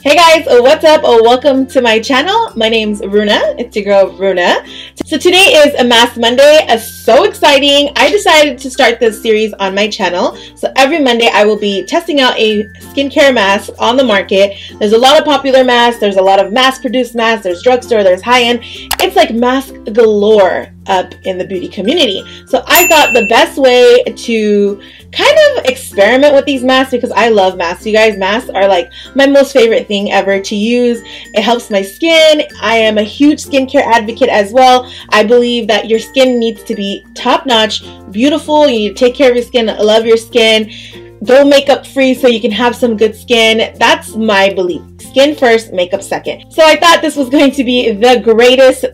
Hey guys, what's up? Welcome to my channel. My name's Runa. It's your girl Runa. So today is a Mask Monday. So exciting. I decided to start this series on my channel. So every Monday I will be testing out a skincare mask on the market. There's a lot of popular masks. There's a lot of mass-produced masks. There's drugstore. There's high-end. It's like mask galore up in the beauty community. So I thought the best way to kind of experiment with these masks, because I love masks, you guys. Masks are like my most favorite thing ever to use. It helps my skin. I am a huge skincare advocate as well. I believe that your skin needs to be top-notch, beautiful. You need to take care of your skin, love your skin, go makeup free so you can have some good skin. That's my belief. Skin first, makeup second. So I thought this was going to be the greatest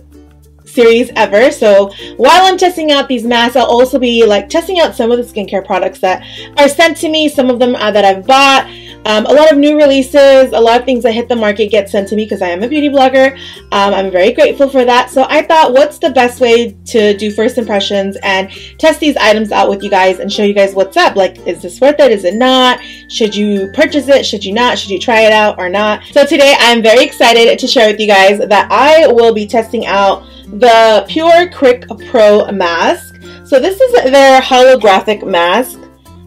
series ever. So while I'm testing out these masks, I'll also be like testing out some of the skincare products that are sent to me, some of them that I've bought. A lot of new releases, a lot of things that hit the market get sent to me because I am a beauty blogger. I'm very grateful for that. So I thought, what's the best way to do first impressions and test these items out with you guys and show you guys what's up? Like, is this worth it? Is it not? Should you purchase it? Should you not? Should you try it out or not? So today I'm very excited to share with you guys that I will be testing out the Pure Quick Pro mask. So this is their holographic mask.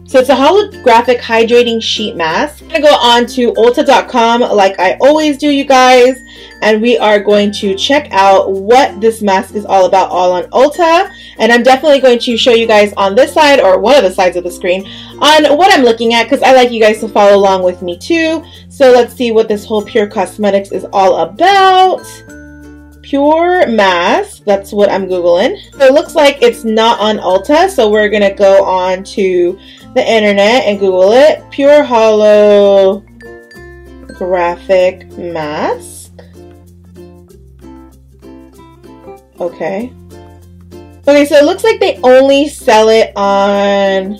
So it's a holographic hydrating sheet mask. I'm going to go on to Ulta.com like I always do, you guys. And we are going to check out what this mask is all about, all on Ulta. And I'm definitely going to show you guys on this side, or one of the sides of the screen, on what I'm looking at, because I like you guys to follow along with me too. So let's see what this whole Pure Cosmetics is all about. Pure mask, that's what I'm Googling. So it looks like it's not on Ulta, so we're going to go on to the internet and Google it. Pure holographic mask. Okay. Okay, so it looks like they only sell it on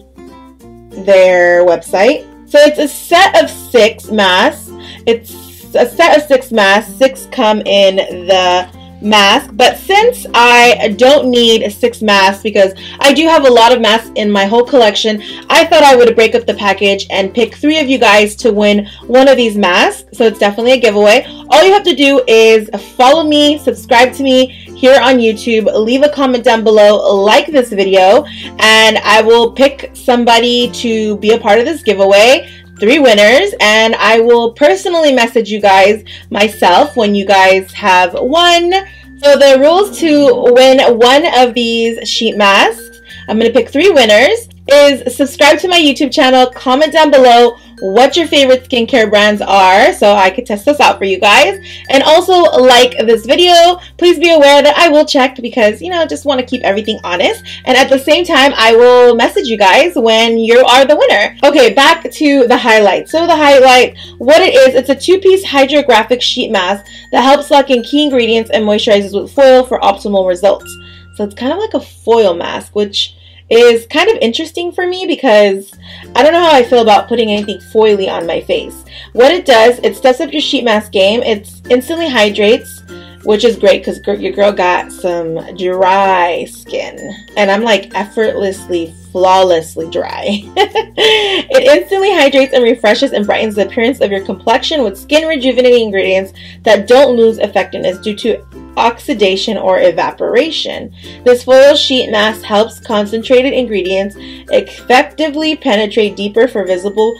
their website. So it's a set of 6 masks. It's a set of 6 masks. 6 come in the mask, but since I don't need 6 masks because I do have a lot of masks in my whole collection, I thought I would break up the package and pick 3 of you guys to win one of these masks. So it's definitely a giveaway. All you have to do is follow me, subscribe to me here on YouTube, leave a comment down below, like this video, and I will pick somebody to be a part of this giveaway. 3 winners, and I will personally message you guys myself when you guys have won. So the rules to win one of these sheet masks, I'm going to pick 3 winners, is subscribe to my YouTube channel, comment down below what your favorite skincare brands are so I could test this out for you guys, and also like this video. Please be aware that I will check because, you know, just want to keep everything honest, and at the same time I will message you guys when you are the winner. Okay, back to the highlight. So the highlight, what it is, it's a 2-piece hydrographic sheet mask that helps lock in key ingredients and moisturizes with foil for optimal results. So it's kind of like a foil mask, which is kind of interesting for me because I don't know how I feel about putting anything foily on my face. What it does, it steps up your sheet mask game. It instantly hydrates, which is great because your girl got some dry skin, and I'm like effortlessly, flawlessly dry. It instantly hydrates and refreshes and brightens the appearance of your complexion with skin rejuvenating ingredients that don't lose effectiveness due to oxidation or evaporation. This foil sheet mask helps concentrated ingredients effectively penetrate deeper for visible,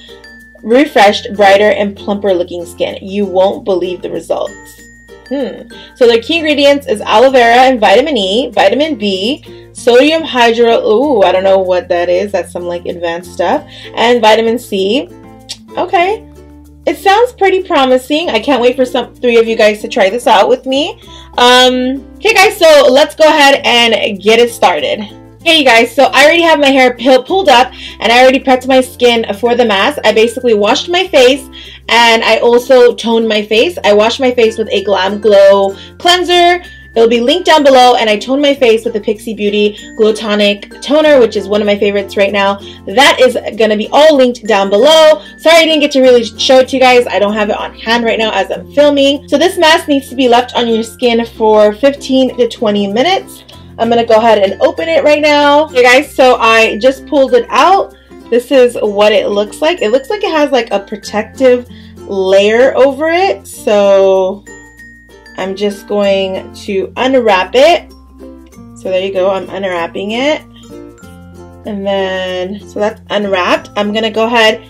refreshed, brighter, and plumper looking skin. You won't believe the results. So their key ingredients is aloe vera and vitamin E, vitamin B, sodium hydro, I don't know what that is. That's some like advanced stuff. And vitamin C. Okay. It sounds pretty promising. I can't wait for 3 of you guys to try this out with me. Okay guys, so let's go ahead and get it started. Hey you guys, so I already have my hair pulled up and I already prepped my skin for the mask. I basically washed my face and I also toned my face. I washed my face with a Glam Glow cleanser. It'll be linked down below, and I toned my face with the Pixie Beauty Glow Tonic Toner, which is one of my favorites right now. That is going to be all linked down below. Sorry I didn't get to really show it to you guys. I don't have it on hand right now as I'm filming. So this mask needs to be left on your skin for 15 to 20 minutes. I'm going to go ahead and open it right now. Okay guys, so I just pulled it out. This is what it looks like. It looks like it has like a protective layer over it, so I'm just going to unwrap it. So there you go, I'm unwrapping it. And then, so that's unwrapped. I'm gonna go ahead,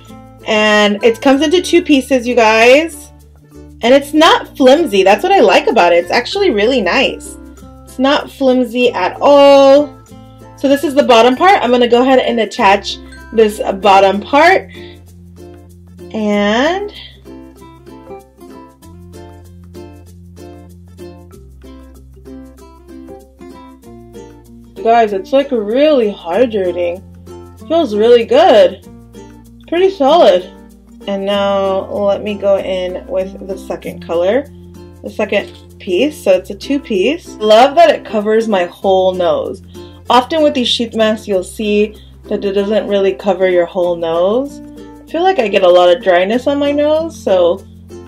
and it comes into 2 pieces, you guys. And it's not flimsy. That's what I like about it. It's actually really nice. It's not flimsy at all. So this is the bottom part. I'm gonna go ahead and attach this bottom part. And guys, it's like really hydrating. Feels really good. Pretty solid. And now let me go in with the second color, the second piece. So it's a 2-piece. Love that it covers my whole nose. Often with these sheath masks, you'll see that it doesn't really cover your whole nose. I feel like I get a lot of dryness on my nose, so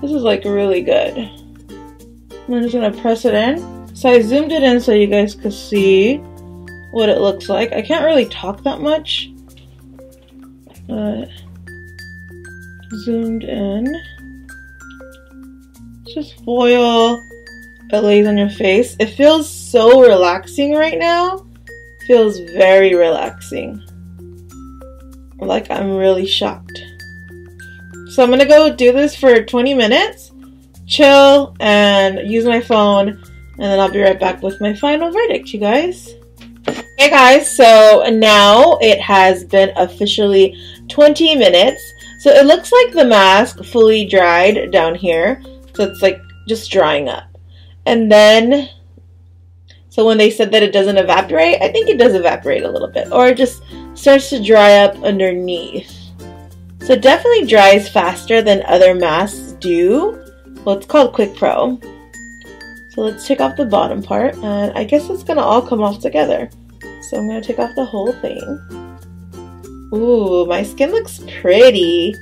this is like really good. I'm just gonna press it in. So I zoomed it in so you guys could see what it looks like. I can't really talk that much, but zoomed in. It's just foil. It lays on your face. It feels so relaxing right now. It feels very relaxing. Like I'm really shocked. So I'm gonna go do this for 20 minutes, chill, and use my phone, and then I'll be right back with my final verdict, you guys. Hey guys, so now it has been officially 20 minutes. So it looks like the mask fully dried down here. So it's like just drying up. And then, so when they said that it doesn't evaporate, I think it does evaporate a little bit. Or it just starts to dry up underneath. So it definitely dries faster than other masks do. Well, it's called Quick Pro. So let's take off the bottom part. And I guess it's going to all come off together. So I'm going to take off the whole thing. Ooh, my skin looks pretty.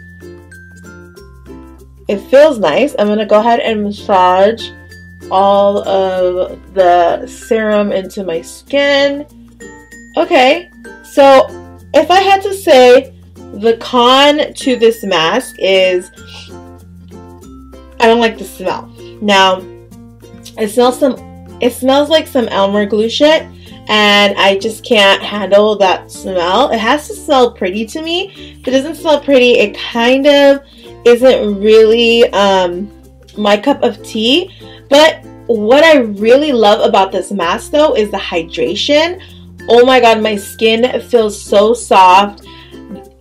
It feels nice. I'm going to go ahead and massage all of the serum into my skin. Okay, so if I had to say the con to this mask is I don't like the smell. Now, it smells like some Elmer glue shit, and I just can't handle that smell. It has to smell pretty to me. If it doesn't smell pretty, it kind of isn't really my cup of tea. But what I really love about this mask though is the hydration. Oh my god, my skin feels so soft.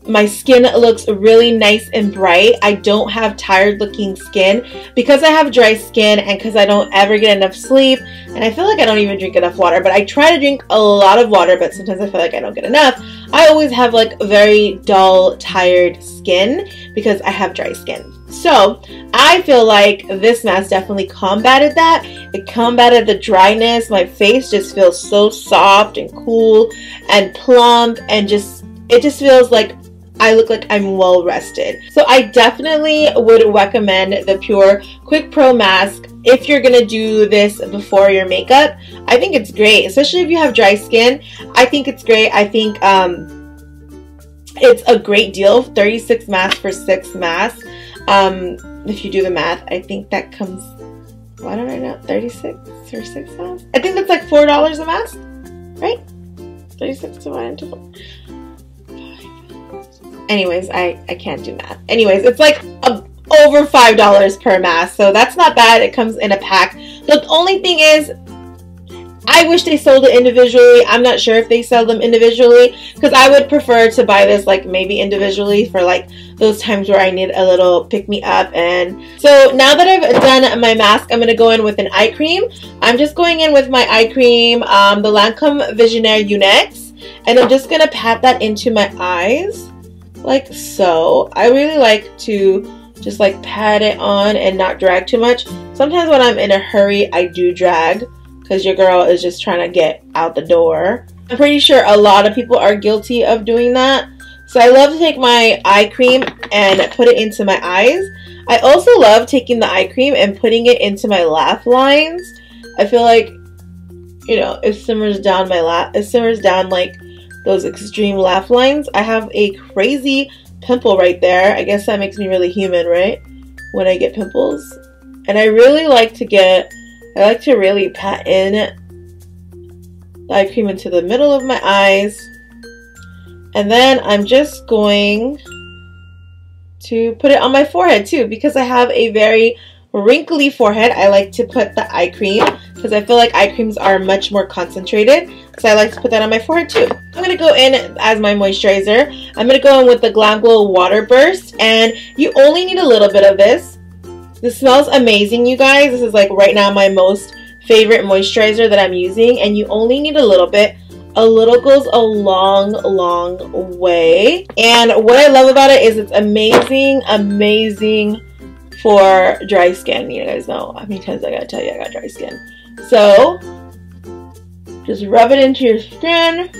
My skin looks really nice and bright. I don't have tired looking skin because I have dry skin and because I don't ever get enough sleep, and I feel like I don't even drink enough water. But I try to drink a lot of water, but sometimes I feel like I don't get enough. I always have like very dull, tired skin because I have dry skin. So I feel like this mask definitely combated that. It combated the dryness. My face just feels so soft and cool and plump, and it just feels like I look like I'm well rested. So I definitely would recommend the Pure Quick Pro Mask if you're gonna do this before your makeup. I think it's great, especially if you have dry skin. I think it's great. I think it's a great deal. 36 masks for 6 masks. If you do the math, I think that comes, why don't I know, 36 for 6 masks? I think that's like $4 a mask, right? 36 divided into 4. Anyways, I can't do math. Anyways, it's like over $5 per mask, so that's not bad. It comes in a pack. The only thing is, I wish they sold it individually. I'm not sure if they sell them individually, because I would prefer to buy this like maybe individually for like those times where I need a little pick-me-up. And so now that I've done my mask, I'm going to go in with an eye cream. I'm just going in with my eye cream, the Lancome Visionnaire Unix, and I'm just going to pat that into my eyes like so. I really like to just like pat it on and not drag too much. Sometimes when I'm in a hurry, I do drag because your girl is just trying to get out the door. I'm pretty sure a lot of people are guilty of doing that. So I love to take my eye cream and put it into my eyes. I also love taking the eye cream and putting it into my laugh lines. I feel like, you know, it simmers down like those extreme laugh lines. I have a crazy pimple right there. I guess that makes me really human, right? when I get pimples. And I really like to really pat in the eye cream into the middle of my eyes. And then I'm just going to put it on my forehead too, because I have a very wrinkly forehead. I like to put the eye cream because I feel like eye creams are much more concentrated. So I like to put that on my forehead too. I'm going to go in as my moisturizer. I'm going to go in with the Glam Glow Water Burst, and you only need a little bit of this. This smells amazing, you guys. This is like right now my most favorite moisturizer that I'm using, and you only need a little bit. A little goes a long, long way. And what I love about it is it's amazing for dry skin. You guys know how many times I gotta tell you I got dry skin. So just rub it into your skin.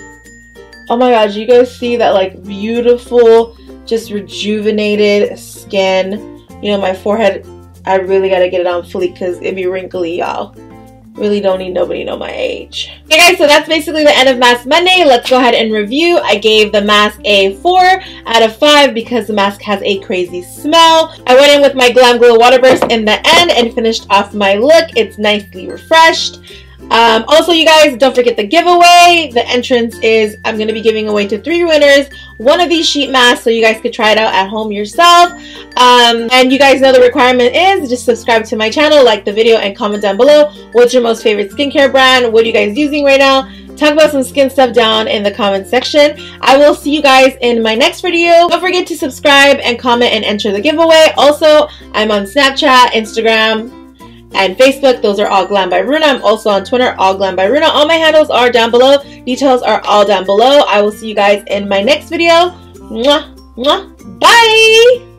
Oh my gosh, you guys see that like beautiful, just rejuvenated skin. You know, my forehead, I really gotta get it on fleek because it be wrinkly, y'all. Really don't need nobody to know my age. Okay guys, so that's basically the end of Mask Monday. Let's go ahead and review. I gave the mask a 4 out of 5 because the mask has a crazy smell. I went in with my Glam Glow Water Burst in the end and finished off my look. It's nicely refreshed. Also, you guys, don't forget the giveaway. The entrance is, I'm going to be giving away to 3 winners one of these sheet masks so you guys could try it out at home yourself. And you guys know the requirement is just subscribe to my channel, like the video, and comment down below what's your most favorite skincare brand. What are you guys using right now? Talk about some skin stuff down in the comment section. I will see you guys in my next video. Don't forget to subscribe and comment and enter the giveaway. Also, I'm on Snapchat, Instagram, and Facebook. Those are all Glam by Runa. I'm also on Twitter, all Glam by Runa. All my handles are down below. Details are all down below. I will see you guys in my next video. Mwah, mwah, bye!